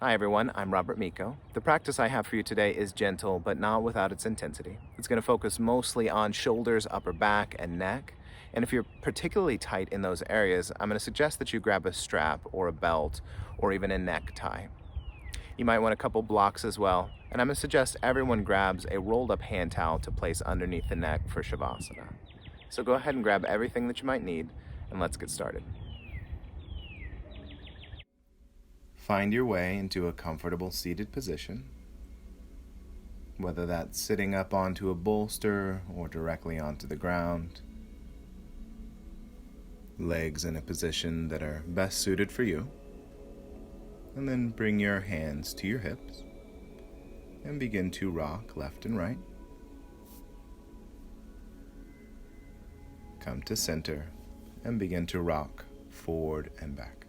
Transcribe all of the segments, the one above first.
Hi everyone, I'm Robert Miko. The practice I have for you today is gentle, but not without its intensity. It's going to focus mostly on shoulders, upper back, and neck. And if you're particularly tight in those areas, I'm going to suggest that you grab a strap or a belt or even a necktie. You might want a couple blocks as well. And I'm going to suggest everyone grabs a rolled up hand towel to place underneath the neck for Shavasana. So go ahead and grab everything that you might need, and let's get started. Find your way into a comfortable seated position, whether that's sitting up onto a bolster or directly onto the ground. Legs in a position that are best suited for you. And then bring your hands to your hips and begin to rock left and right. Come to center and begin to rock forward and back.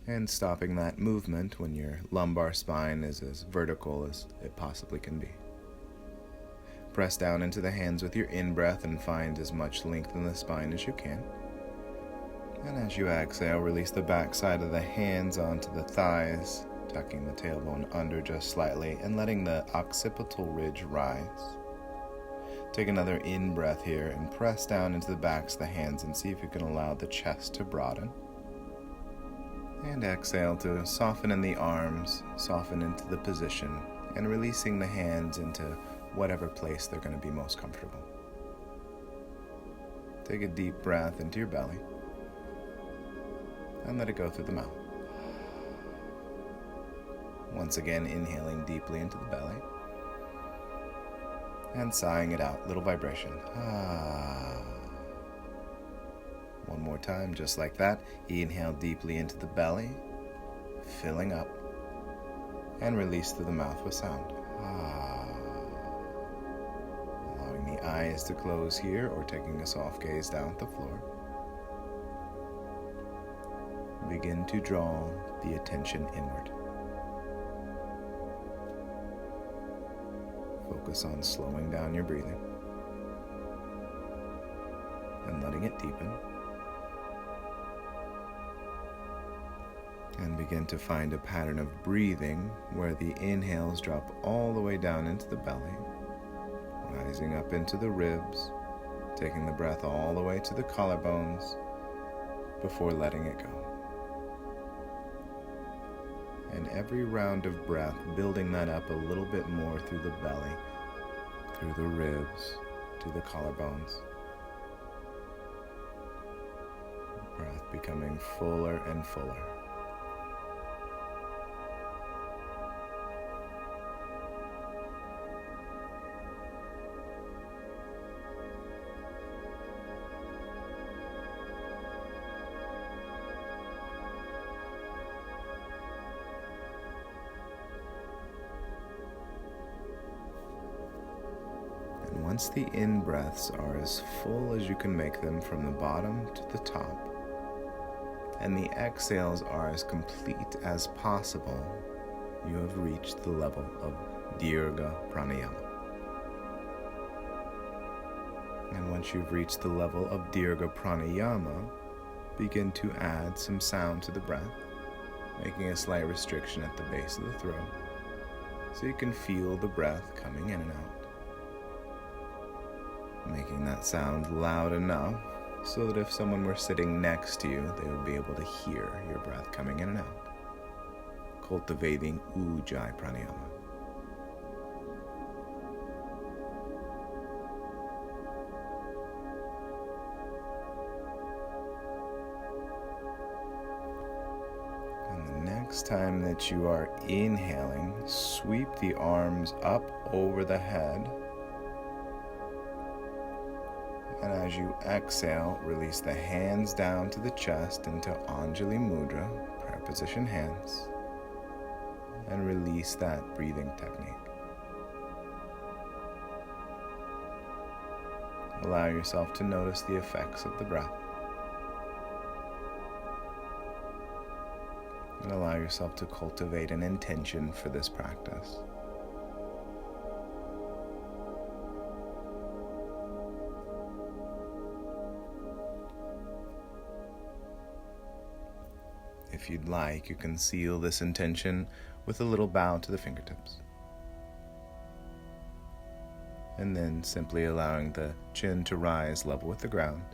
And stopping that movement when your lumbar spine is as vertical as it possibly can be. Press down into the hands with your in-breath and find as much length in the spine as you can. And as you exhale, release the back side of the hands onto the thighs, tucking the tailbone under just slightly and letting the occipital ridge rise. Take another in-breath here and press down into the backs of the hands and see if you can allow the chest to broaden. And exhale to soften in the arms, soften into the position, and releasing the hands into whatever place they're going to be most comfortable. Take a deep breath into your belly, and let it go through the mouth. Once again, inhaling deeply into the belly, and sighing it out, little vibration. One more time, just like that. Inhale deeply into the belly, filling up, and release through the mouth with sound. Allowing the eyes to close here or taking a soft gaze down at the floor. Begin to draw the attention inward. Focus on slowing down your breathing and letting it deepen. And begin to find a pattern of breathing where the inhales drop all the way down into the belly, rising up into the ribs, taking the breath all the way to the collarbones before letting it go. And every round of breath, building that up a little bit more through the belly, through the ribs, to the collarbones. Breath becoming fuller and fuller. Once the in-breaths are as full as you can make them from the bottom to the top, and the exhales are as complete as possible, you have reached the level of Dirga Pranayama. And once you've reached the level of Dirga Pranayama, begin to add some sound to the breath, making a slight restriction at the base of the throat, so you can feel the breath coming in and out. Making that sound loud enough so that if someone were sitting next to you, they would be able to hear your breath coming in and out. Cultivating Ujjayi Pranayama. And the next time that you are inhaling, sweep the arms up over the head. And as you exhale, release the hands down to the chest into Anjali Mudra, prayer position hands, and release that breathing technique. Allow yourself to notice the effects of the breath. And allow yourself to cultivate an intention for this practice. If you'd like, you can seal this intention with a little bow to the fingertips. And then simply allowing the chin to rise level with the ground.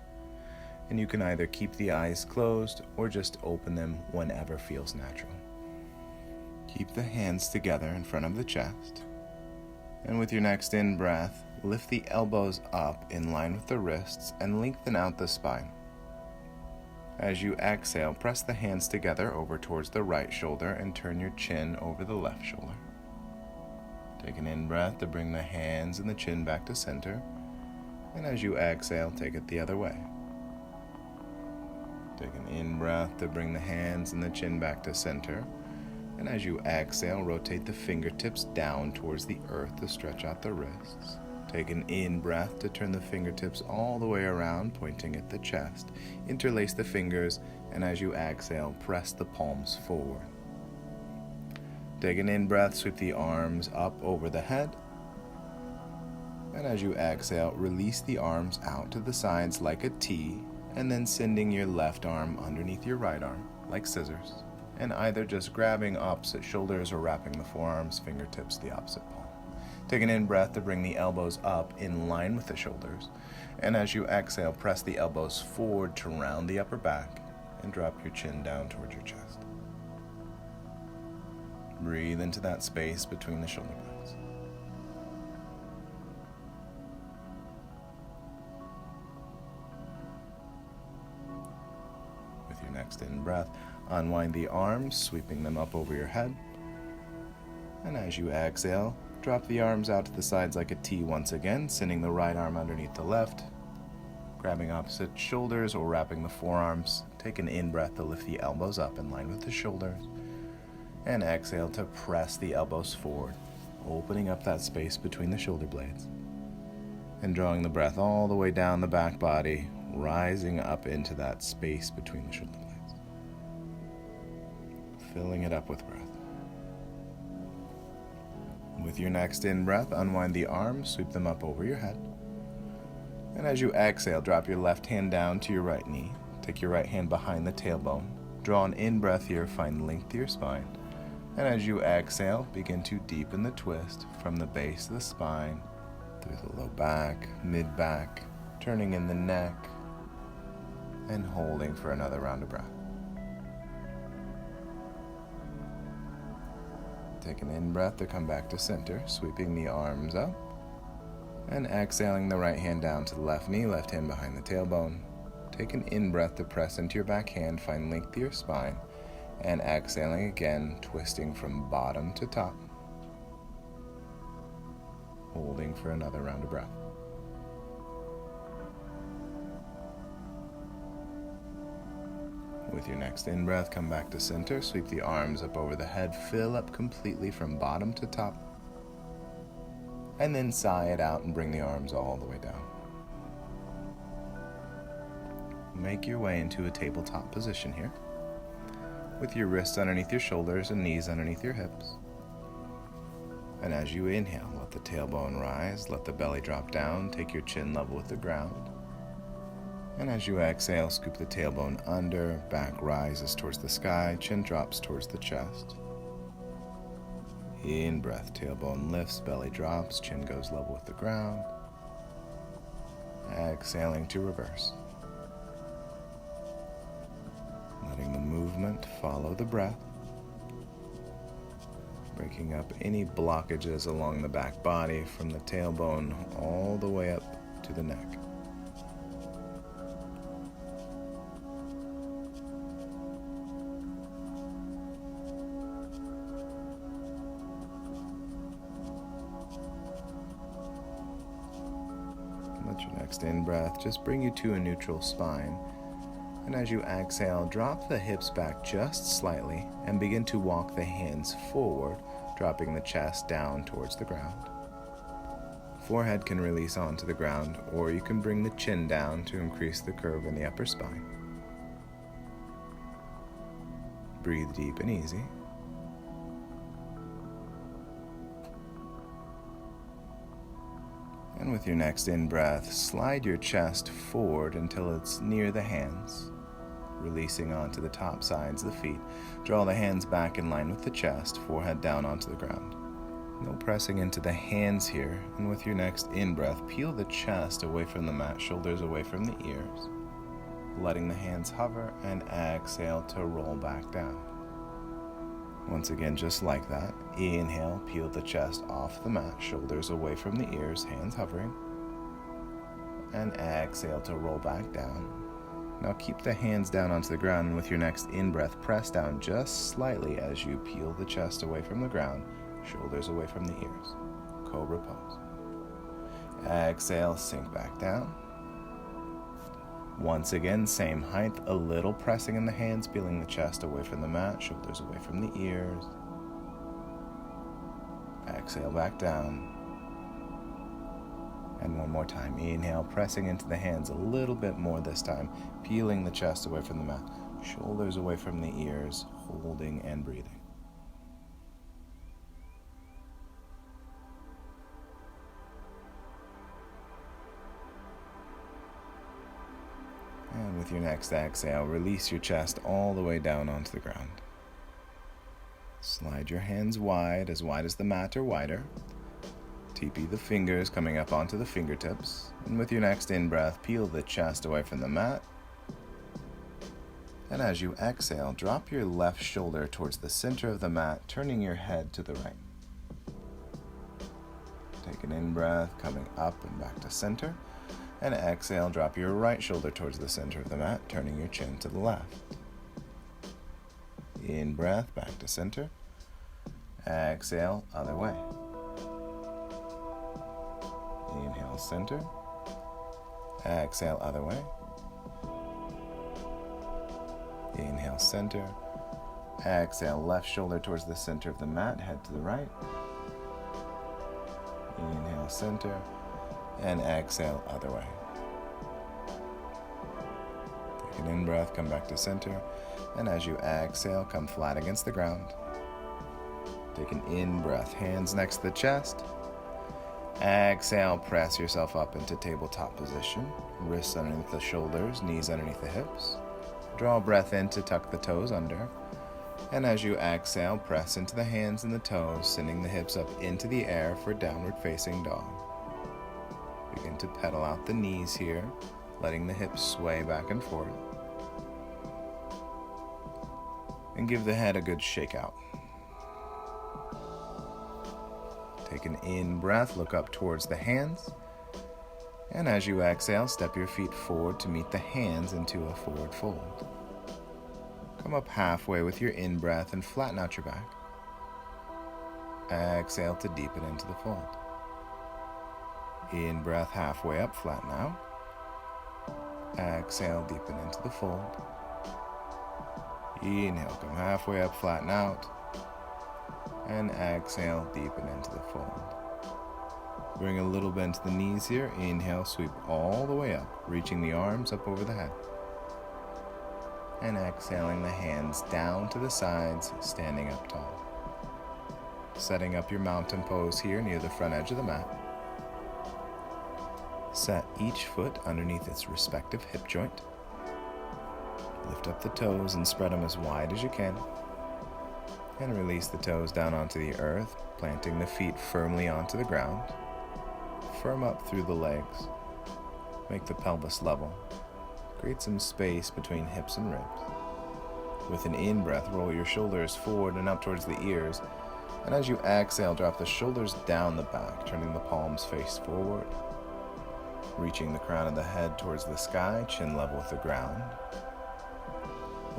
And you can either keep the eyes closed or just open them whenever feels natural. Keep the hands together in front of the chest. And with your next in-breath, lift the elbows up in line with the wrists and lengthen out the spine. As you exhale, press the hands together over towards the right shoulder and turn your chin over the left shoulder. Take an in-breath to bring the hands and the chin back to center. And as you exhale, take it the other way. Take an in-breath to bring the hands and the chin back to center. And as you exhale, rotate the fingertips down towards the earth to stretch out the wrists. Take an in-breath to turn the fingertips all the way around, pointing at the chest. Interlace the fingers, and as you exhale, press the palms forward. Take an in-breath, sweep the arms up over the head. And as you exhale, release the arms out to the sides like a T, and then sending your left arm underneath your right arm, like scissors. And either just grabbing opposite shoulders or wrapping the forearms, fingertips the opposite palm. Take an in-breath to bring the elbows up in line with the shoulders. And as you exhale, press the elbows forward to round the upper back and drop your chin down towards your chest. Breathe into that space between the shoulder blades. With your next in-breath, unwind the arms, sweeping them up over your head. And as you exhale, drop the arms out to the sides like a T once again, sending the right arm underneath the left, grabbing opposite shoulders or wrapping the forearms. Take an in-breath to lift the elbows up in line with the shoulders, and exhale to press the elbows forward, opening up that space between the shoulder blades, and drawing the breath all the way down the back body, rising up into that space between the shoulder blades, filling it up with breath. With your next in-breath, unwind the arms, sweep them up over your head. And as you exhale, drop your left hand down to your right knee. Take your right hand behind the tailbone. Draw an in-breath here, find length to your spine. And as you exhale, begin to deepen the twist from the base of the spine, through the low back, mid-back, turning in the neck, and holding for another round of breath. Take an in-breath to come back to center, sweeping the arms up, and exhaling the right hand down to the left knee, left hand behind the tailbone. Take an in-breath to press into your back hand, find length to your spine, and exhaling again, twisting from bottom to top, holding for another round of breath. With your next in-breath, come back to center, sweep the arms up over the head, fill up completely from bottom to top, and then sigh it out and bring the arms all the way down. Make your way into a tabletop position here, with your wrists underneath your shoulders and knees underneath your hips. And as you inhale, let the tailbone rise, let the belly drop down, take your chin level with the ground. And as you exhale, scoop the tailbone under, back rises towards the sky, chin drops towards the chest. In breath, tailbone lifts, belly drops, chin goes level with the ground. Exhaling to reverse. Letting the movement follow the breath, breaking up any blockages along the back body from the tailbone all the way up to the neck. Let your next in-breath just bring you to a neutral spine. And as you exhale, drop the hips back just slightly and begin to walk the hands forward, dropping the chest down towards the ground. Forehead can release onto the ground, or you can bring the chin down to increase the curve in the upper spine. Breathe deep and easy. And with your next in-breath, slide your chest forward until it's near the hands. releasing onto the top sides of the feet. Draw the hands back in line with the chest, forehead down onto the ground. No pressing into the hands here, and with your next in-breath, peel the chest away from the mat, shoulders away from the ears, letting the hands hover, and exhale to roll back down. Once again, just like that, inhale, peel the chest off the mat, shoulders away from the ears, hands hovering, and exhale to roll back down. Now keep the hands down onto the ground, and with your next in-breath, press down just slightly as you peel the chest away from the ground, shoulders away from the ears. Cobra pose. Exhale, sink back down. Once again, same height, a little pressing in the hands, peeling the chest away from the mat, shoulders away from the ears. Exhale back down. And one more time, inhale, pressing into the hands a little bit more this time, peeling the chest away from the mat, shoulders away from the ears, holding and breathing. And with your next exhale, release your chest all the way down onto the ground. Slide your hands wide as the mat or wider. TP the fingers coming up onto the fingertips. And with your next in-breath, peel the chest away from the mat. And as you exhale, drop your left shoulder towards the center of the mat, turning your head to the right. Take an in-breath, coming up and back to center. And exhale, drop your right shoulder towards the center of the mat, turning your chin to the left. In breath, back to center. Exhale, other way. Inhale, center. Exhale, other way. Inhale, center. Exhale, left shoulder towards the center of the mat, head to the right. Inhale, center. And exhale, other way. Take an in-breath, come back to center, and as you exhale, come flat against the ground. Take an in-breath, hands next to the chest. Exhale, press yourself up into tabletop position, wrists underneath the shoulders, knees underneath the hips. Draw a breath in to tuck the toes under, and as you exhale, press into the hands and the toes, sending the hips up into the air for downward facing dog. Begin to pedal out the knees here, letting the hips sway back and forth. And give the head a good shake out. Take an in-breath, look up towards the hands. And as you exhale, step your feet forward to meet the hands into a forward fold. Come up halfway with your in-breath and flatten out your back. Exhale to deepen into the fold. In-breath, halfway up, flatten out. Exhale, deepen into the fold. Inhale, come halfway up, flatten out. And exhale, deepen into the fold. Bring a little bend to the knees here. Inhale, sweep all the way up, reaching the arms up over the head. And exhaling the hands down to the sides, standing up tall. Setting up your mountain pose here near the front edge of the mat. Set each foot underneath its respective hip joint. Lift up the toes and spread them as wide as you can. And release the toes down onto the earth, planting the feet firmly onto the ground. Firm up through the legs. Make the pelvis level. Create some space between hips and ribs. With an in-breath, roll your shoulders forward and up towards the ears. And as you exhale, drop the shoulders down the back, turning the palms face forward. Reaching the crown of the head towards the sky, chin level with the ground.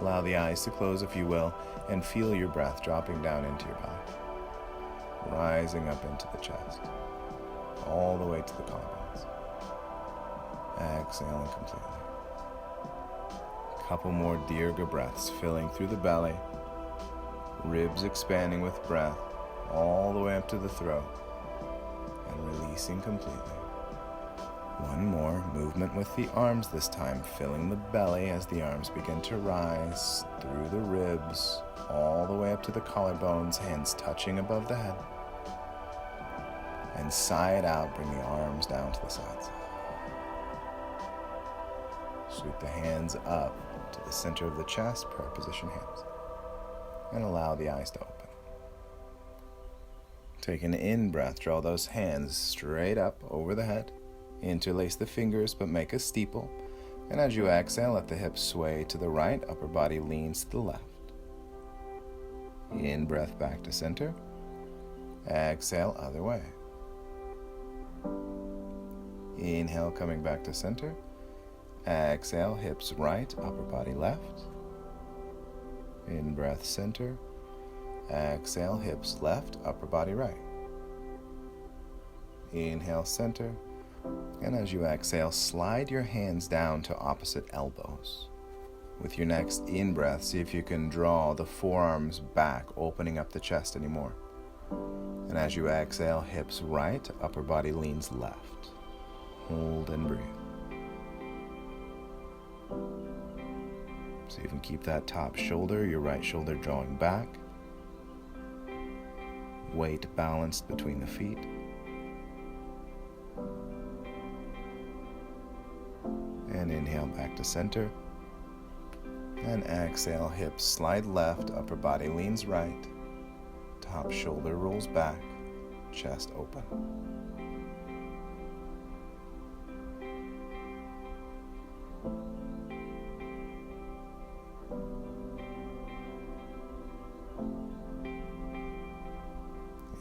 Allow the eyes to close if you will, and feel your breath dropping down into your belly. Rising up into the chest, all the way to the collarbones. Exhaling completely. Couple more Dirga breaths, filling through the belly, ribs expanding with breath, all the way up to the throat, and releasing completely. One more movement with the arms this time, filling the belly as the arms begin to rise through the ribs, all the way up to the collarbones, hands touching above the head. And sigh it out, bring the arms down to the sides. Sweep the hands up to the center of the chest, prayer position hands. And allow the eyes to open. Take an in-breath, draw those hands straight up over the head. Interlace the fingers, but make a steeple. And as you exhale, let the hips sway to the right, upper body leans to the left. In-breath back to center. Exhale, other way. Inhale, coming back to center. Exhale, hips right, upper body left. In-breath, center. Exhale, hips left, upper body right. Inhale, center. And as you exhale, slide your hands down to opposite elbows. With your next in-breath, see if you can draw the forearms back, opening up the chest anymore. And as you exhale, hips right, upper body leans left. Hold and breathe. So you can keep that top shoulder, your right shoulder drawing back. Weight balanced between the feet. And inhale back to center. And exhale, hips slide left, upper body leans right. Top shoulder rolls back, chest open.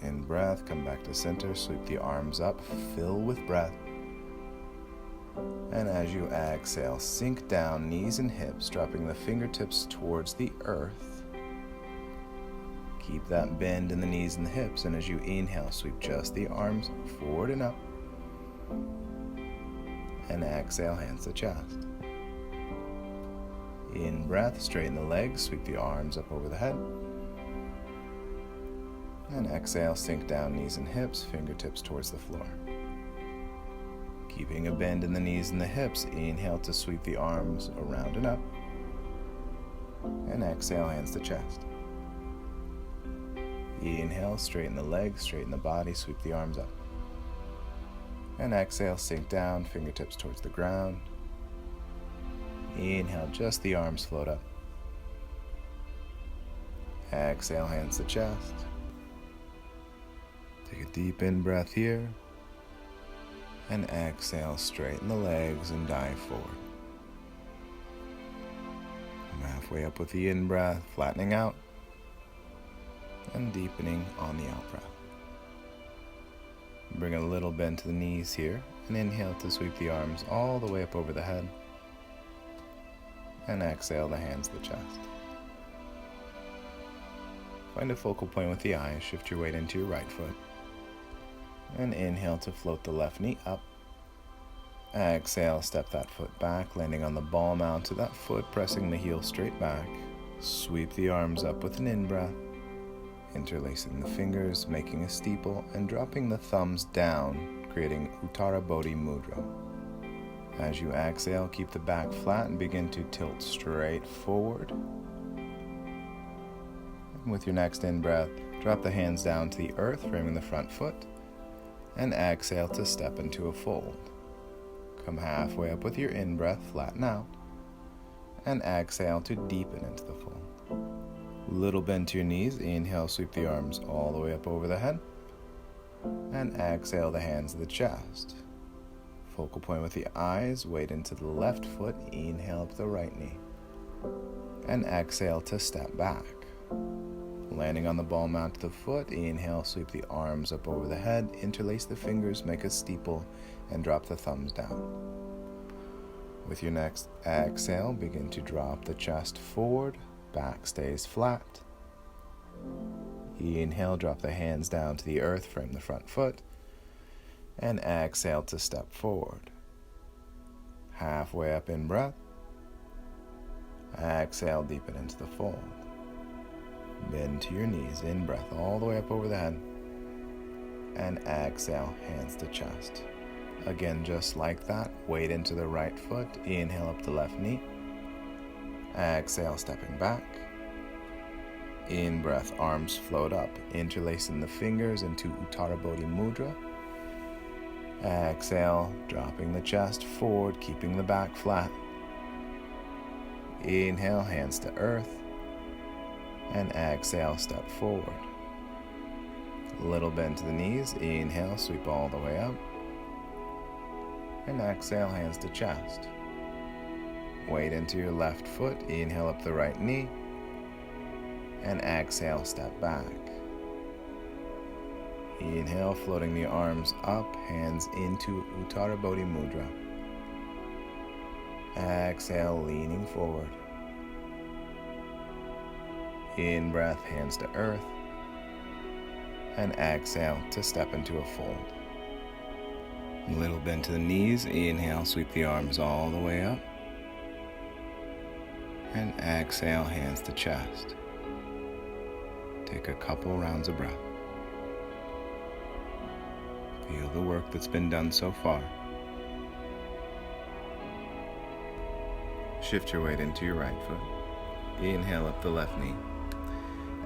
In breath, come back to center, sweep the arms up, fill with breath. And as you exhale, sink down, knees and hips, dropping the fingertips towards the earth. Keep that bend in the knees and the hips, and as you inhale, sweep just the arms forward and up. And exhale, hands to chest. In breath, straighten the legs, sweep the arms up over the head. And exhale, sink down, knees and hips, fingertips towards the floor. Keeping a bend in the knees and the hips, inhale to sweep the arms around and up. And exhale, hands to chest. Inhale, straighten the legs, straighten the body, sweep the arms up. And exhale, sink down, fingertips towards the ground. Inhale, just the arms float up. Exhale, hands to chest. Take a deep in-breath here. And exhale, straighten the legs and dive forward. Come halfway up with the in-breath, flattening out. And deepening on the out-breath. Bring a little bend to the knees here. And inhale to sweep the arms all the way up over the head. And exhale, the hands to the chest. Find a focal point with the eyes. Shift your weight into your right foot. And inhale to float the left knee up. Exhale, step that foot back, landing on the ball mount of that foot, pressing the heel straight back. Sweep the arms up with an in-breath, interlacing the fingers, making a steeple, and dropping the thumbs down, creating Uttara Bodhi Mudra. As you exhale, keep the back flat and begin to tilt straight forward. And with your next in-breath, drop the hands down to the earth, framing the front foot. And exhale to step into a fold. Come halfway up with your in-breath, flatten out. And exhale to deepen into the fold. Little bend to your knees, inhale, sweep the arms all the way up over the head. And exhale, the hands to the chest. Focal point with the eyes, weight into the left foot, inhale up the right knee. And exhale to step back. Landing on the ball mount of the foot, inhale, sweep the arms up over the head, interlace the fingers, make a steeple, and drop the thumbs down. With your next exhale, begin to drop the chest forward, back stays flat. Inhale, drop the hands down to the earth, frame the front foot, and exhale to step forward. Halfway up in breath. Exhale, deepen into the fold. Bend to your knees, in breath all the way up over the head. And exhale, hands to chest. Again, just like that, weight into the right foot, inhale up the left knee. Exhale, stepping back. In breath, arms float up, interlacing the fingers into Uttara Bodhi Mudra. Exhale, dropping the chest forward, keeping the back flat. Inhale, hands to earth. And exhale, step forward. Little bend to the knees. Inhale, sweep all the way up. And exhale, hands to chest. Weight into your left foot. Inhale up the right knee. And exhale, step back. Inhale, floating the arms up, hands into Uttara Bodhi Mudra. Exhale, leaning forward. In breath, hands to earth. And exhale to step into a fold. Little bend to the knees. Inhale, sweep the arms all the way up. And exhale, hands to chest. Take a couple rounds of breath. Feel the work that's been done so far. Shift your weight into your right foot. Inhale up the left knee.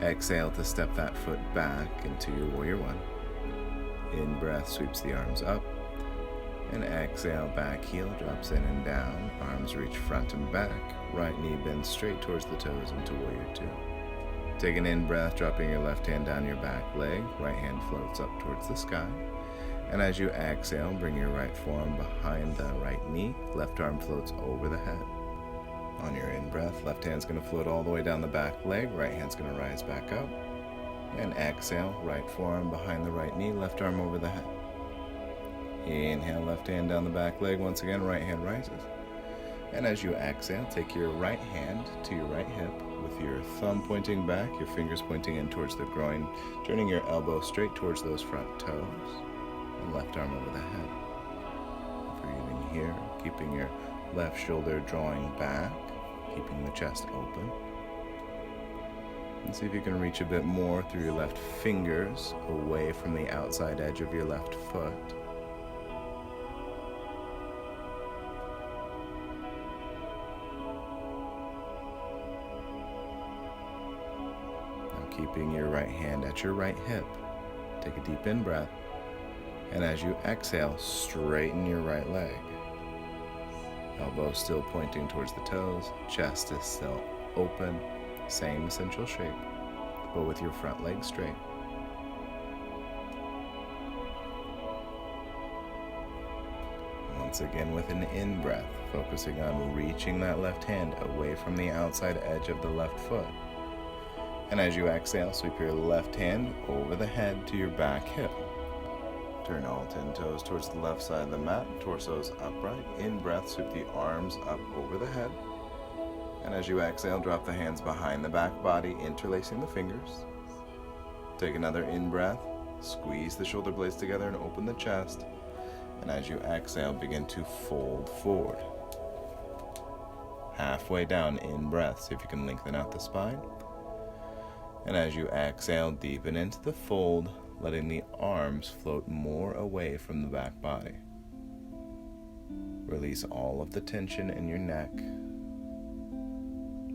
Exhale to step that foot back into your warrior one. In breath, sweeps the arms up. And exhale, back heel drops in and down. Arms reach front and back. Right knee bends straight towards the toes into warrior two. Take an in-breath, dropping your left hand down your back leg. Right hand floats up towards the sky. And as you exhale, bring your right forearm behind the right knee. Left arm floats over the head. On your in-breath, left hand's going to float all the way down the back leg. Right hand's going to rise back up. And exhale, right forearm behind the right knee. Left arm over the head. Inhale, left hand down the back leg. Once again, right hand rises. And as you exhale, take your right hand to your right hip with your thumb pointing back, your fingers pointing in towards the groin, turning your elbow straight towards those front toes, and left arm over the head. Breathing here, keeping your left shoulder drawing back, keeping the chest open. And see if you can reach a bit more through your left fingers away from the outside edge of your left foot. Keeping your right hand at your right hip. Take a deep in-breath. And as you exhale, straighten your right leg. Elbow still pointing towards the toes. Chest is still open. Same essential shape, but with your front leg straight. Once again with an in-breath, focusing on reaching that left hand away from the outside edge of the left foot. And as you exhale, sweep your left hand over the head to your back hip. Turn all 10 toes towards the left side of the mat, torso's upright. In breath, sweep the arms up over the head. And as you exhale, drop the hands behind the back body, interlacing the fingers. Take another in-breath, squeeze the shoulder blades together and open the chest. And as you exhale, begin to fold forward. Halfway down, in-breath, see if you can lengthen out the spine. And as you exhale, deepen into the fold, letting the arms float more away from the back body. Release all of the tension in your neck.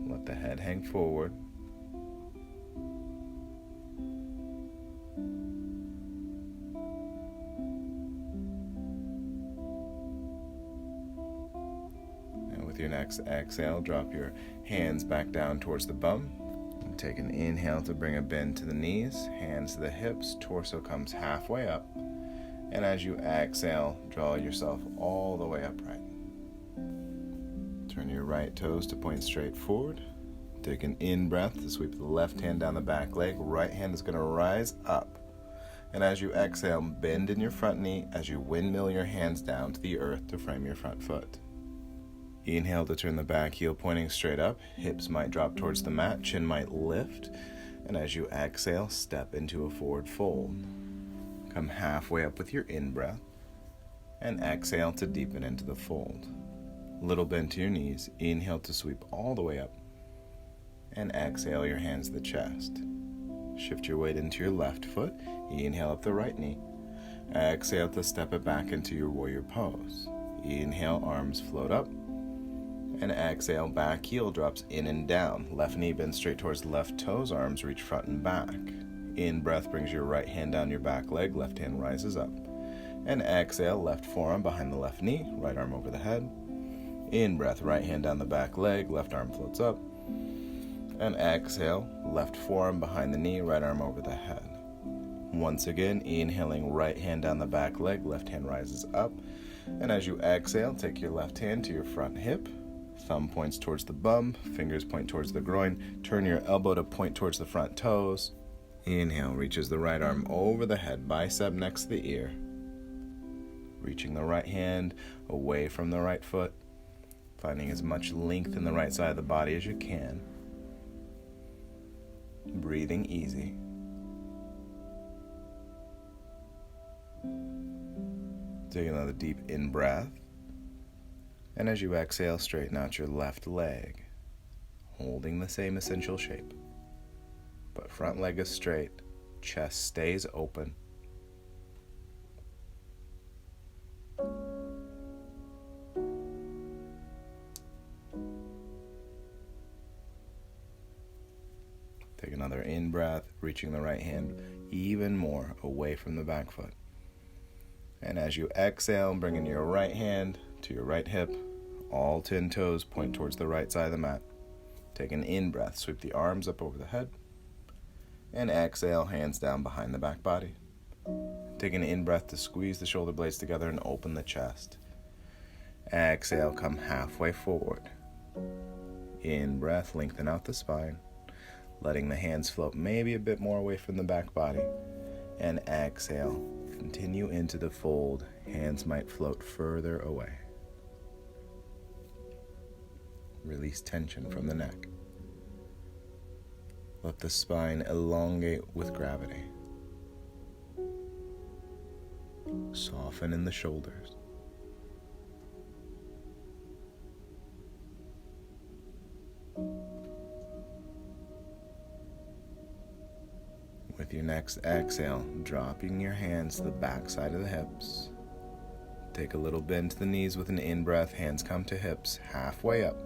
Let the head hang forward. And with your next exhale, drop your hands back down towards the bum. Take an inhale to bring a bend to the knees, hands to the hips, torso comes halfway up. And as you exhale, draw yourself all the way upright. Turn your right toes to point straight forward. Take an in-breath to sweep the left hand down the back leg. Right hand is going to rise up. And as you exhale, bend in your front knee as you windmill your hands down to the earth to frame your front foot. Inhale to turn the back heel pointing straight up. Hips might drop towards the mat, chin might lift. And as you exhale, step into a forward fold. Come halfway up with your in-breath. And exhale to deepen into the fold. Little bend to your knees. Inhale to sweep all the way up. And exhale your hands to the chest. Shift your weight into your left foot. Inhale up the right knee. Exhale to step it back into your warrior pose. Inhale, arms float up. And exhale, back heel drops in and down. Left knee bends straight towards the left toes, arms reach front and back. In breath brings your right hand down your back leg, left hand rises up. And exhale, left forearm behind the left knee, right arm over the head. In breath, right hand down the back leg, left arm floats up. And exhale, left forearm behind the knee, right arm over the head. Once again, inhaling, right hand down the back leg, left hand rises up. And as you exhale, take your left hand to your front hip. Thumb points towards the bum, fingers point towards the groin. Turn your elbow to point towards the front toes. Inhale, reaches the right arm over the head, bicep next to the ear. Reaching the right hand away from the right foot, finding as much length in the right side of the body as you can. Breathing easy. Take another deep in-breath. And as you exhale, straighten out your left leg, holding the same essential shape. But front leg is straight, chest stays open. Take another in-breath, reaching the right hand even more away from the back foot. And as you exhale, bringing your right hand to your right hip, all 10 toes point towards the right side of the mat. Take an in-breath, sweep the arms up over the head. And exhale, hands down behind the back body. Take an in-breath to squeeze the shoulder blades together and open the chest. Exhale, come halfway forward. In-breath, lengthen out the spine, letting the hands float maybe a bit more away from the back body. And exhale, continue into the fold. Hands might float further away. Release tension from the neck. Let the spine elongate with gravity. Soften in the shoulders. With your next exhale, dropping your hands to the back side of the hips. Take a little bend to the knees with an in-breath. Hands come to hips, halfway up.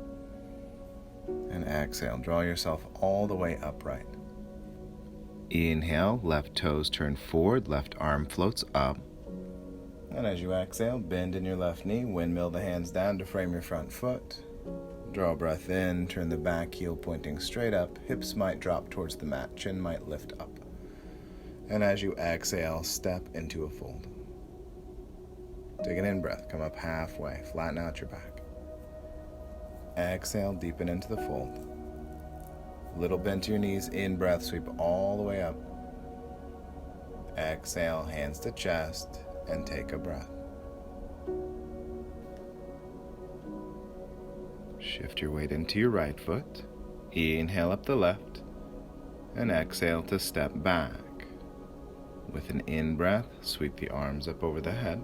And exhale, draw yourself all the way upright. Inhale, left toes turn forward, left arm floats up. And as you exhale, bend in your left knee, windmill the hands down to frame your front foot. Draw a breath in, turn the back heel pointing straight up. Hips might drop towards the mat, chin might lift up. And as you exhale, step into a fold. Take an in-breath, come up halfway, flatten out your back. Exhale, deepen into the fold. Little bend to your knees, in-breath, sweep all the way up. Exhale, hands to chest, and take a breath. Shift your weight into your right foot. Inhale up the left, and exhale to step back. With an in-breath, sweep the arms up over the head.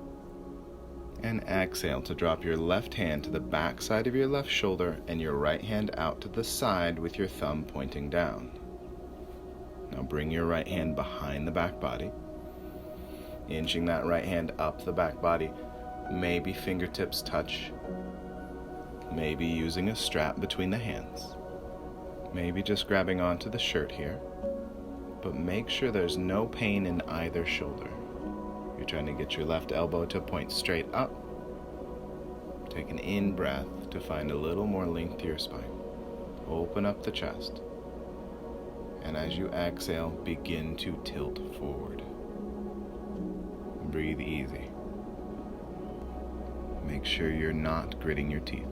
And exhale to drop your left hand to the back side of your left shoulder and your right hand out to the side with your thumb pointing down. Now bring your right hand behind the back body, inching that right hand up the back body. Maybe fingertips touch, maybe using a strap between the hands, maybe just grabbing onto the shirt here, but make sure there's no pain in either shoulder. You're trying to get your left elbow to point straight up. Take an in-breath to find a little more length to your spine. Open up the chest. And as you exhale, begin to tilt forward. Breathe easy. Make sure you're not gritting your teeth.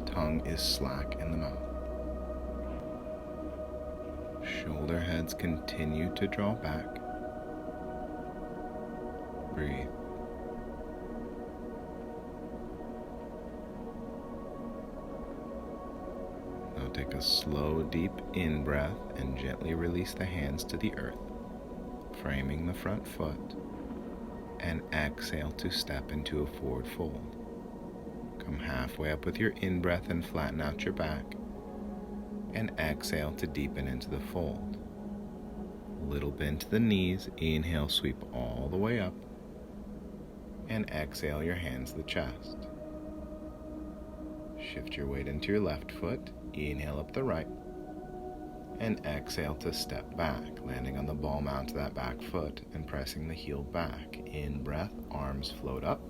Tongue is slack in the mouth. Shoulder heads continue to draw back. Breathe. Now take a slow, deep in-breath and gently release the hands to the earth, framing the front foot, and exhale to step into a forward fold. Come halfway up with your in-breath and flatten out your back, and exhale to deepen into the fold. Little bend to the knees, inhale, sweep all the way up, and exhale your hands to the chest. Shift your weight into your left foot, inhale up the right, and exhale to step back, landing on the ball mount to that back foot and pressing the heel back. In breath, arms float up,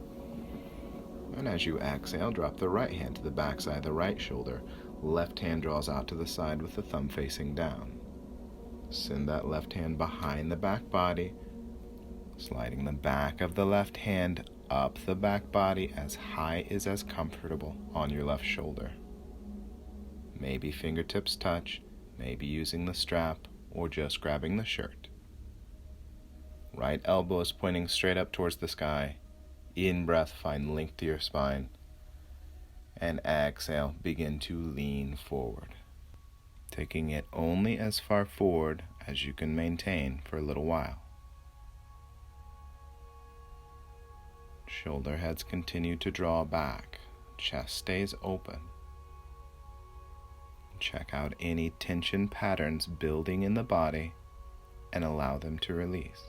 And as you exhale, drop the right hand to the back side of the right shoulder. Left hand draws out to the side with the thumb facing down. Send that left hand behind the back body, sliding the back of the left hand up the back body as high as comfortable on your left shoulder. Maybe fingertips touch, maybe using the strap, or just grabbing the shirt. Right elbow is pointing straight up towards the sky. In breath, find length to your spine. And exhale, begin to lean forward, taking it only as far forward as you can maintain for a little while. Shoulder heads continue to draw back, chest stays open. Check out any tension patterns building in the body and allow them to release.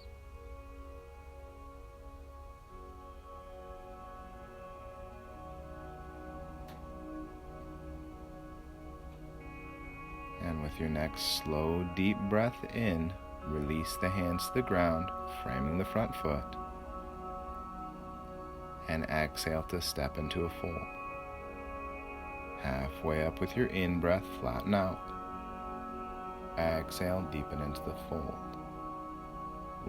And with your next slow, deep breath in, release the hands to the ground, framing the front foot. And exhale to step into a fold. Halfway up with your in-breath, flatten out. Exhale, deepen into the fold.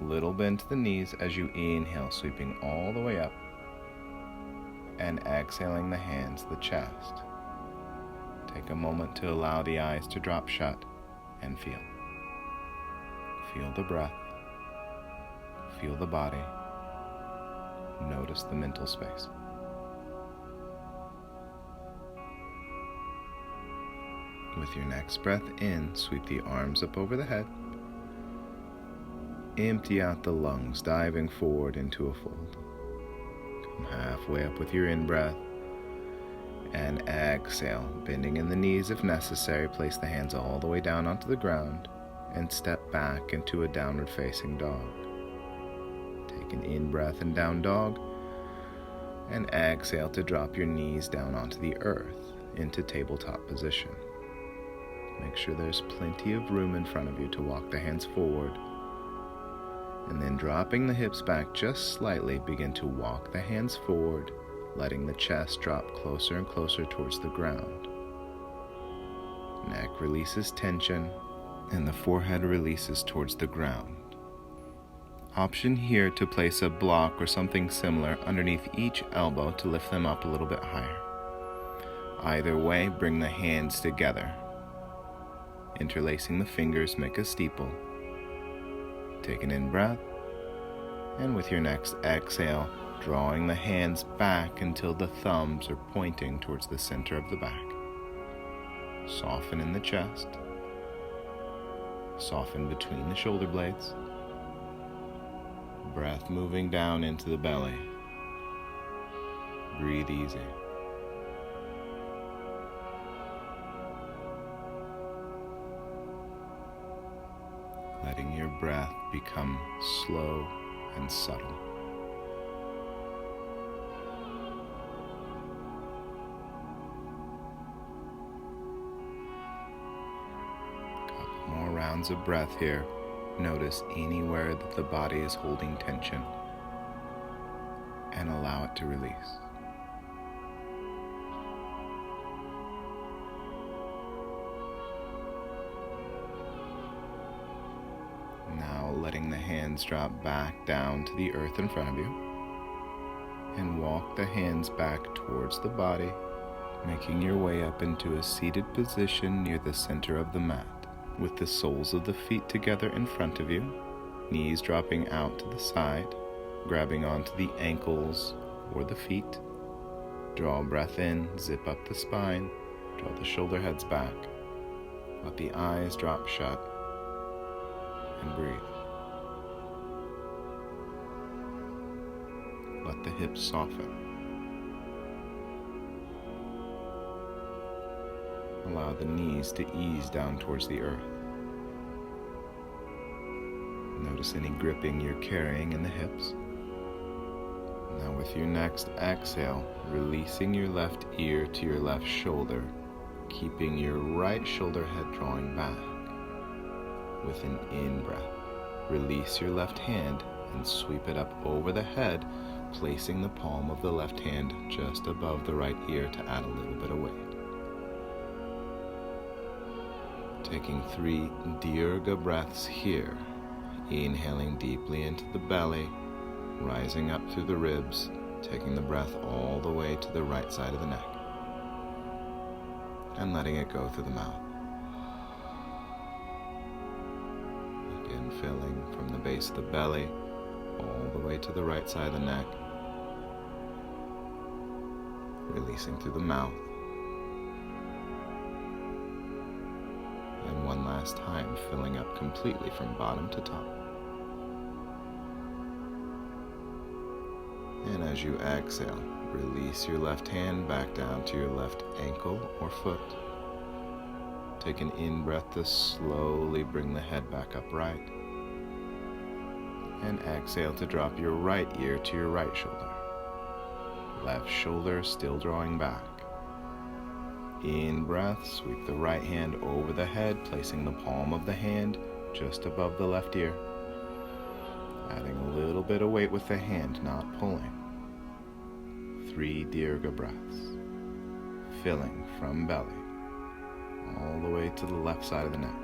Little bend to the knees as you inhale, sweeping all the way up. And exhaling the hands to the chest. Take a moment to allow the eyes to drop shut and feel. Feel the breath. Feel the body. Notice the mental space. With your next breath in, sweep the arms up over the head. Empty out the lungs, diving forward into a fold. Come halfway up with your in-breath. And exhale, bending in the knees if necessary, place the hands all the way down onto the ground and step back into a downward facing dog. Take an in-breath and down dog, and exhale to drop your knees down onto the earth into tabletop position. Make sure there's plenty of room in front of you to walk the hands forward, and then dropping the hips back just slightly, begin to walk the hands forward, letting the chest drop closer and closer towards the ground. Neck releases tension, and the forehead releases towards the ground. Option here to place a block or something similar underneath each elbow to lift them up a little bit higher. Either way, bring the hands together. Interlacing the fingers, make a steeple. Take an in-breath, and with your next exhale, drawing the hands back until the thumbs are pointing towards the center of the back. Soften in the chest. Soften between the shoulder blades. Breath moving down into the belly. Breathe easy. Letting your breath become slow and subtle. More rounds of breath here. Notice anywhere that the body is holding tension and allow it to release. Now letting the hands drop back down to the earth in front of you, and walk the hands back towards the body, making your way up into a seated position near the center of the mat, with the soles of the feet together in front of you, knees dropping out to the side, grabbing onto the ankles or the feet. Draw a breath in, zip up the spine, draw the shoulder heads back, let the eyes drop shut, and breathe. Let the hips soften. Allow the knees to ease down towards the earth. Notice any gripping you're carrying in the hips. Now with your next exhale, releasing your left ear to your left shoulder, keeping your right shoulder head drawing back. With an in-breath, release your left hand and sweep it up over the head, placing the palm of the left hand just above the right ear to add a little bit of weight. Taking 3 Dirga breaths here, inhaling deeply into the belly, rising up through the ribs, taking the breath all the way to the right side of the neck, and letting it go through the mouth. Again, filling from the base of the belly all the way to the right side of the neck, releasing through the mouth. And one last time, filling up completely from bottom to top. And as you exhale, release your left hand back down to your left ankle or foot. Take an in-breath to slowly bring the head back upright. And exhale to drop your right ear to your right shoulder. Left shoulder still drawing back. In breath, sweep the right hand over the head, placing the palm of the hand just above the left ear. Adding a little bit of weight with the hand, not pulling. 3 Dirga breaths. Filling from belly all the way to the left side of the neck.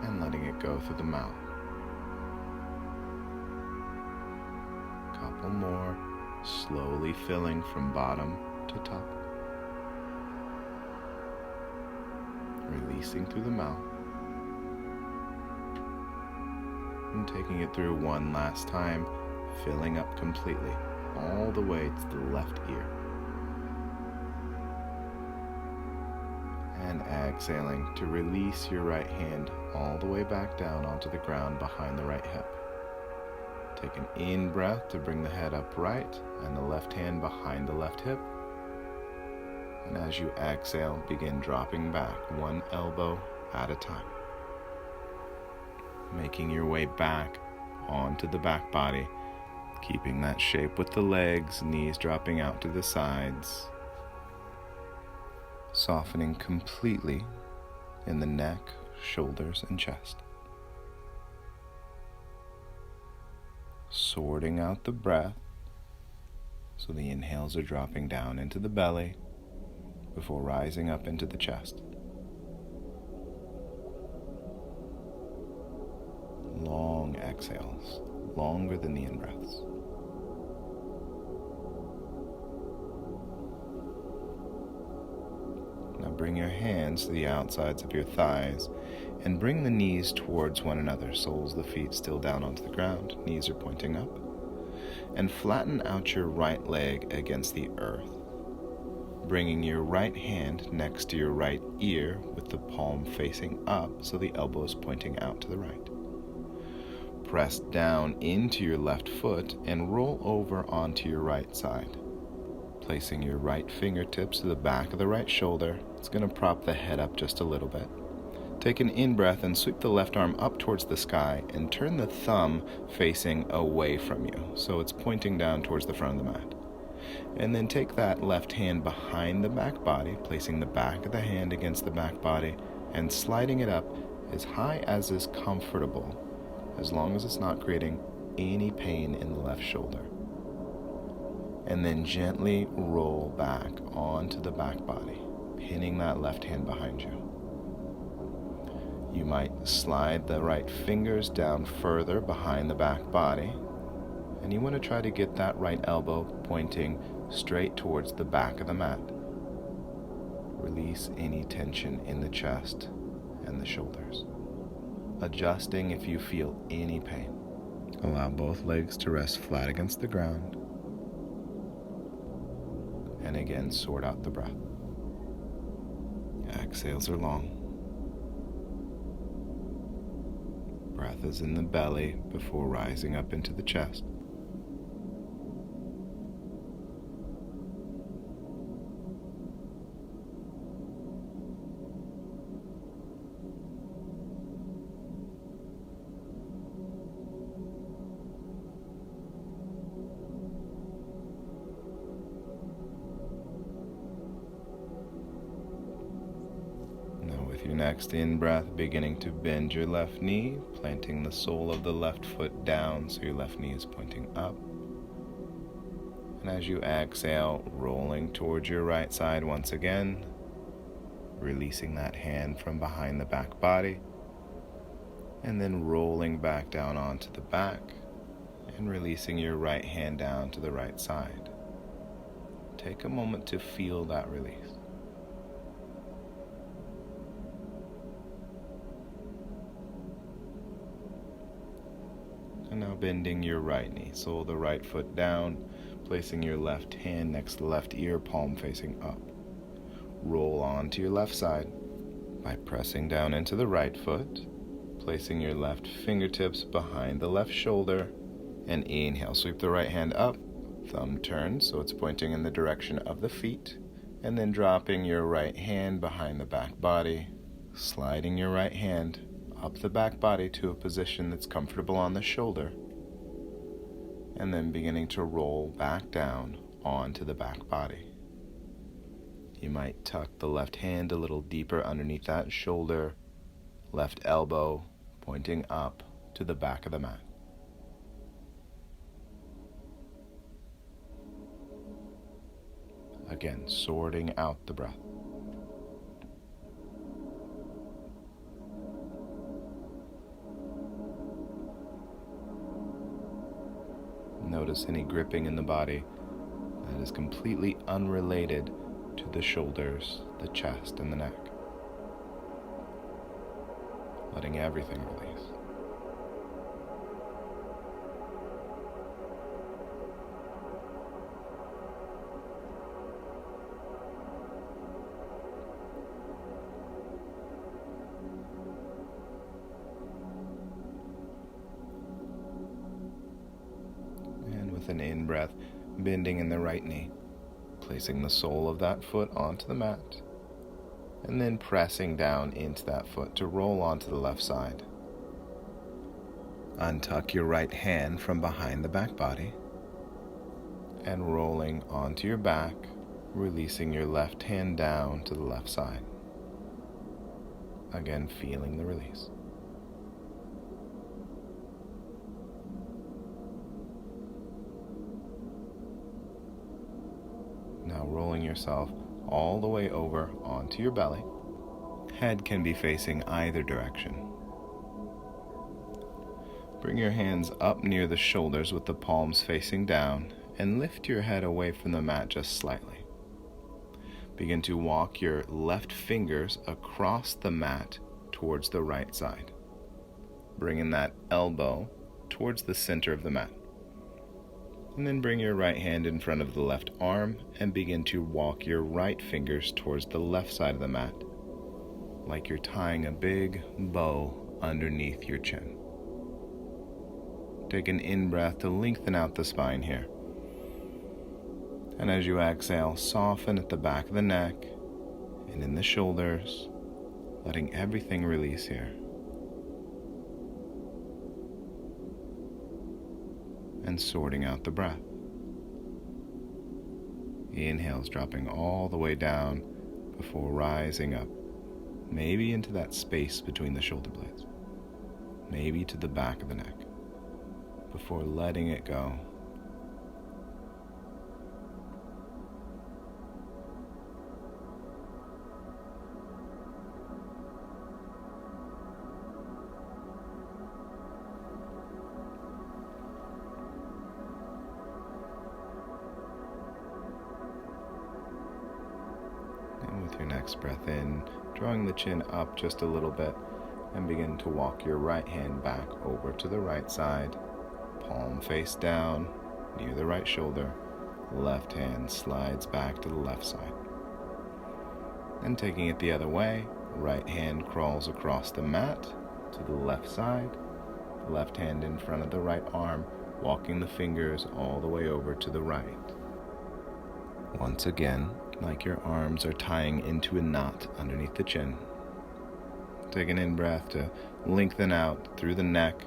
And letting it go through the mouth. Couple more, slowly filling from bottom to top. Releasing through the mouth. And taking it through one last time, filling up completely, all the way to the left ear. And exhaling to release your right hand all the way back down onto the ground behind the right hip. Take an in-breath to bring the head upright and the left hand behind the left hip. And as you exhale, begin dropping back one elbow at a time. Making your way back onto the back body, keeping that shape with the legs, knees dropping out to the sides. Softening completely in the neck, shoulders, and chest. Sorting out the breath, so the inhales are dropping down into the belly before rising up into the chest. Long exhales, longer than the in-breaths. Now bring your hands to the outsides of your thighs and bring the knees towards one another, soles of the feet still down onto the ground, knees are pointing up. And flatten out your right leg against the earth, bringing your right hand next to your right ear with the palm facing up so the elbow is pointing out to the right. Press down into your left foot and roll over onto your right side. Placing your right fingertips to the back of the right shoulder, it's going to prop the head up just a little bit. Take an in-breath and sweep the left arm up towards the sky and turn the thumb facing away from you, so it's pointing down towards the front of the mat. And then take that left hand behind the back body, placing the back of the hand against the back body and sliding it up as high as is comfortable, as long as it's not creating any pain in the left shoulder. And then gently roll back onto the back body, pinning that left hand behind you. You might slide the right fingers down further behind the back body, and you want to try to get that right elbow pointing straight towards the back of the mat. Release any tension in the chest and the shoulders, adjusting if you feel any pain. Allow both legs to rest flat against the ground. And again, sort out the breath. Exhales are long. Breath is in the belly before rising up into the chest. With your next in-breath, beginning to bend your left knee, planting the sole of the left foot down so your left knee is pointing up. And as you exhale, rolling towards your right side once again, releasing that hand from behind the back body, and then rolling back down onto the back and releasing your right hand down to the right side. Take a moment to feel that release. And now bending your right knee, sole of the right foot down, placing your left hand next to the left ear, palm facing up. Roll onto your left side by pressing down into the right foot, placing your left fingertips behind the left shoulder, and inhale. Sweep the right hand up, thumb turn so it's pointing in the direction of the feet, and then dropping your right hand behind the back body, sliding your right hand up the back body to a position that's comfortable on the shoulder, and then beginning to roll back down onto the back body. You might tuck the left hand a little deeper underneath that shoulder, left elbow pointing up to the back of the mat. Again, sorting out the breath. Notice any gripping in the body that is completely unrelated to the shoulders, the chest, and the neck. Letting everything release. With an in-breath, bending in the right knee, placing the sole of that foot onto the mat, and then pressing down into that foot to roll onto the left side. Untuck your right hand from behind the back body, and rolling onto your back, releasing your left hand down to the left side. Again, feeling the release. Now rolling yourself all the way over onto your belly. Head can be facing either direction. Bring your hands up near the shoulders with the palms facing down and lift your head away from the mat just slightly. Begin to walk your left fingers across the mat towards the right side, bringing that elbow towards the center of the mat. And then bring your right hand in front of the left arm and begin to walk your right fingers towards the left side of the mat, like you're tying a big bow underneath your chin. Take an in-breath to lengthen out the spine here. And as you exhale, soften at the back of the neck and in the shoulders, letting everything release here. And sorting out the breath. Inhales dropping all the way down before rising up, maybe into that space between the shoulder blades, maybe to the back of the neck, before letting it go. With your next breath in, drawing the chin up just a little bit, and begin to walk your right hand back over to the right side, palm face down, near the right shoulder, left hand slides back to the left side. Then taking it the other way, right hand crawls across the mat to the left side, left hand in front of the right arm, walking the fingers all the way over to the right. Once again, like your arms are tying into a knot underneath the chin. Take an in-breath to lengthen out through the neck,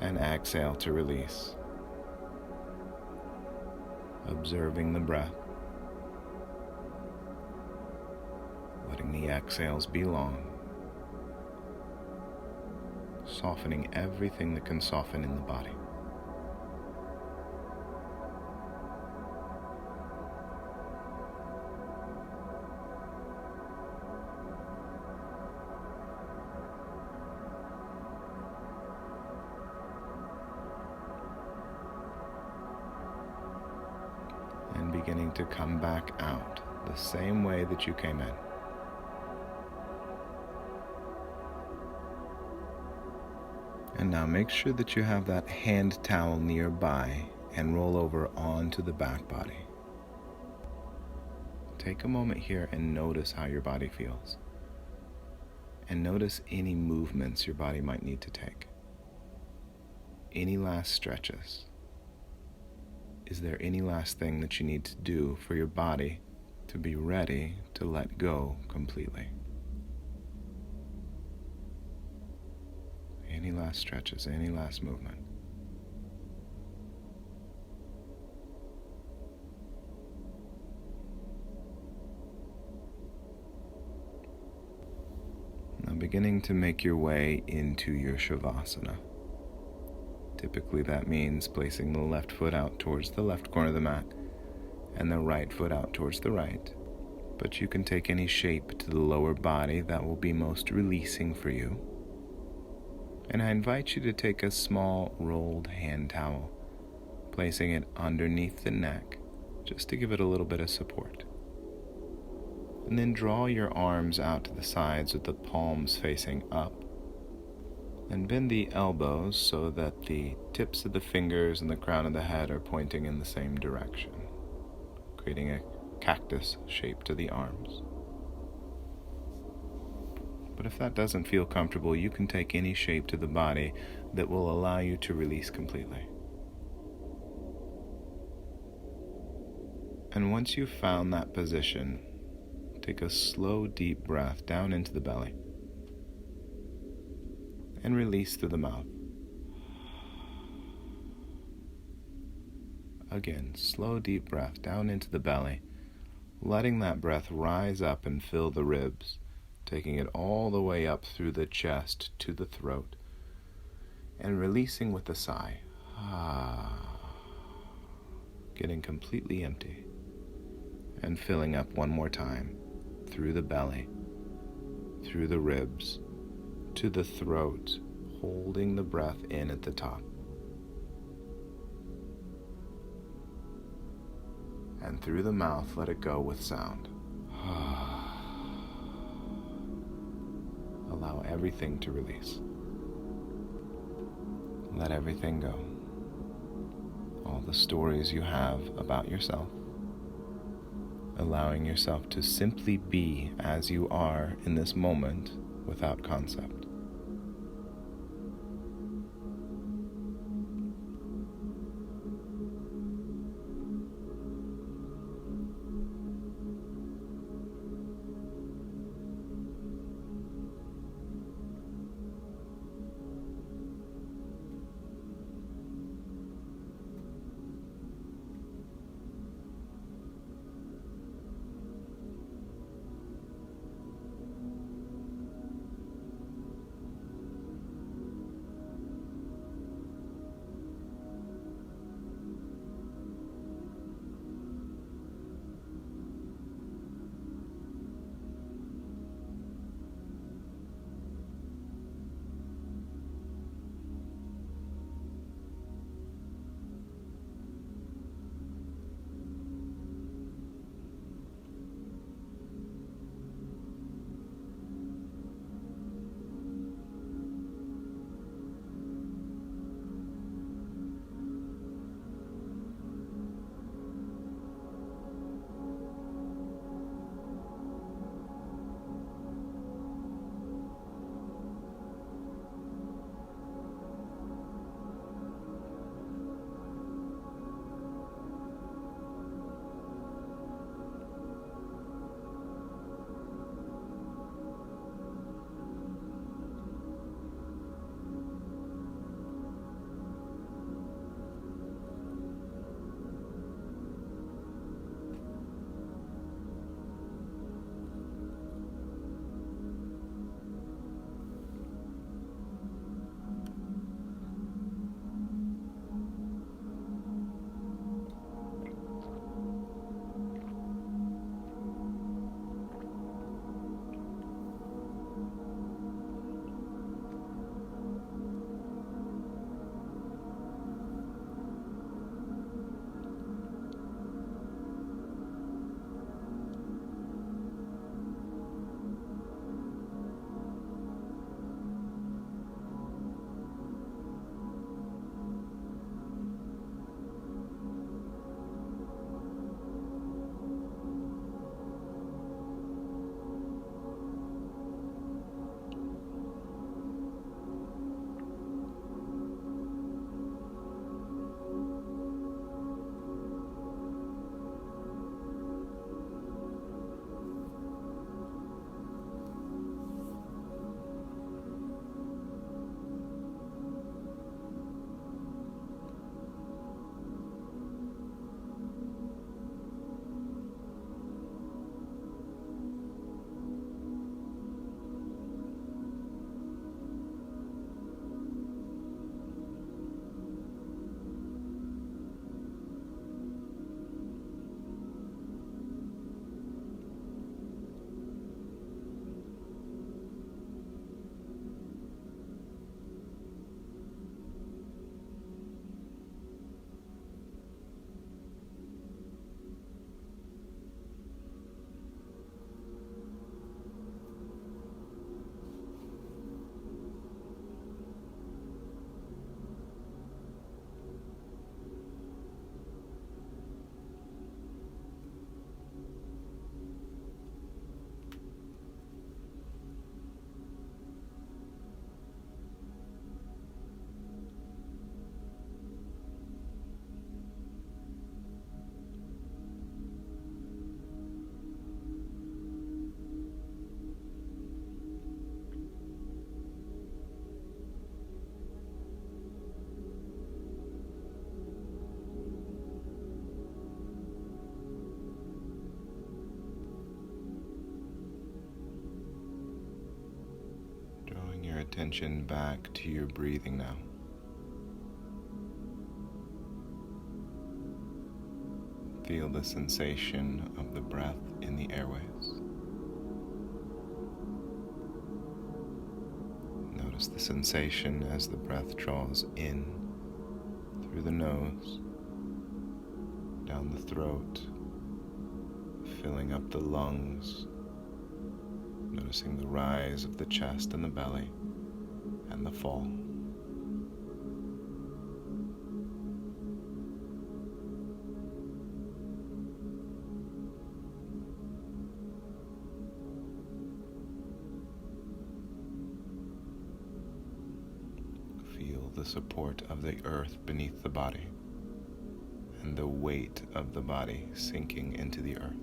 and exhale to release. Observing the breath, letting the exhales be long, softening everything that can soften in the body. And beginning to come back out the same way that you came in. And now make sure that you have that hand towel nearby and roll over onto the back body. Take a moment here and notice how your body feels. And notice any movements your body might need to take. Any last stretches. Is there any last thing that you need to do for your body to be ready to let go completely? Any last stretches, any last movement? Now beginning to make your way into your Shavasana. Typically that means placing the left foot out towards the left corner of the mat and the right foot out towards the right. But you can take any shape to the lower body that will be most releasing for you. And I invite you to take a small rolled hand towel, placing it underneath the neck just to give it a little bit of support. And then draw your arms out to the sides with the palms facing up. And bend the elbows so that the tips of the fingers and the crown of the head are pointing in the same direction, creating a cactus shape to the arms. But if that doesn't feel comfortable, you can take any shape to the body that will allow you to release completely. And once you've found that position, take a slow, deep breath down into the belly and release through the mouth. Again, slow, deep breath down into the belly, letting that breath rise up and fill the ribs, taking it all the way up through the chest to the throat, and releasing with a sigh. Getting completely empty, and filling up one more time through the belly, through the ribs, to the throat, holding the breath in at the top. And through the mouth, let it go with sound. Allow everything to release. Let everything go. All the stories you have about yourself. Allowing yourself to simply be as you are in this moment without concept. attention back to your breathing now. Feel the sensation of the breath in the airways. Notice the sensation as the breath draws in through the nose, down the throat, filling up the lungs, noticing the rise of the chest and the belly, and the fall. Feel the support of the earth beneath the body and the weight of the body sinking into the earth.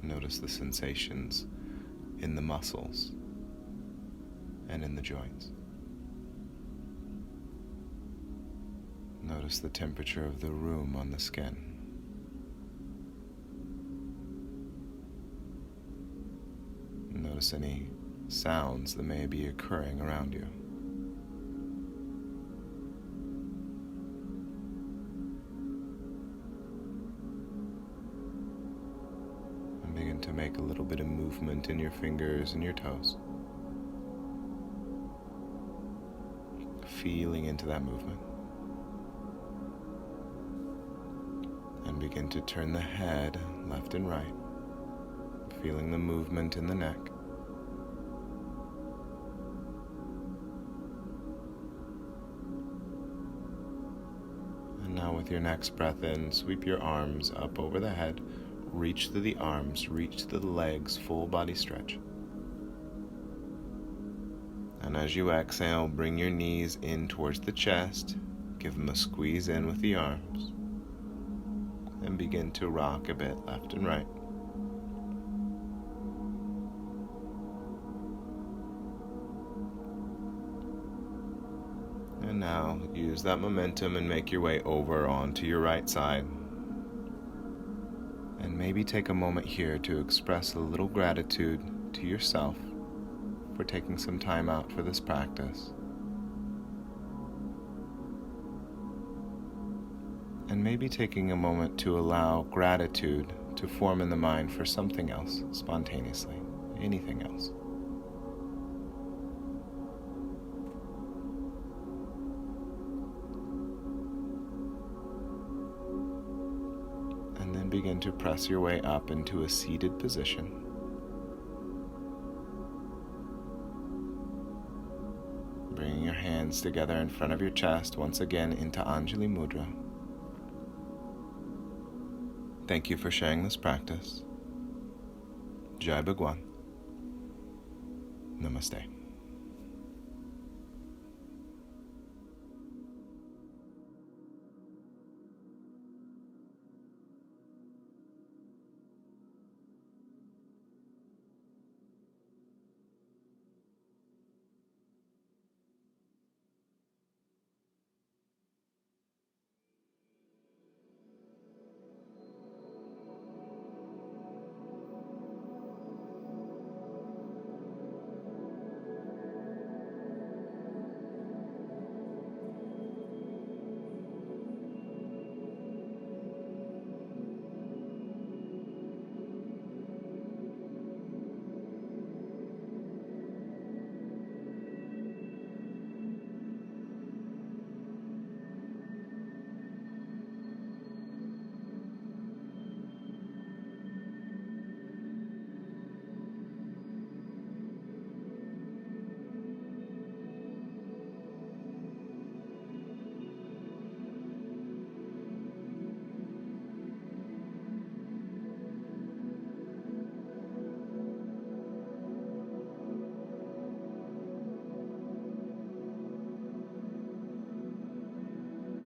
Notice the sensations in the muscles and in the joints. Notice the temperature of the room on the skin. Notice any sounds that may be occurring around you. And begin to make a little bit of movement in your fingers and your toes. Feeling into that movement. And begin to turn the head left and right, feeling the movement in the neck. And now with your next breath in, sweep your arms up over the head, reach to the arms, reach to the legs, full body stretch. And as you exhale, bring your knees in towards the chest, give them a squeeze in with the arms, and begin to rock a bit left and right. And now use that momentum and make your way over onto your right side. And maybe take a moment here to express a little gratitude to yourself for taking some time out for this practice. And maybe taking a moment to allow gratitude to form in the mind for something else spontaneously, anything else. And then begin to press your way up into a seated position. Bringing your hands together in front of your chest once again into Anjali Mudra. Thank you for sharing this practice. Jai Bhagwan. Namaste.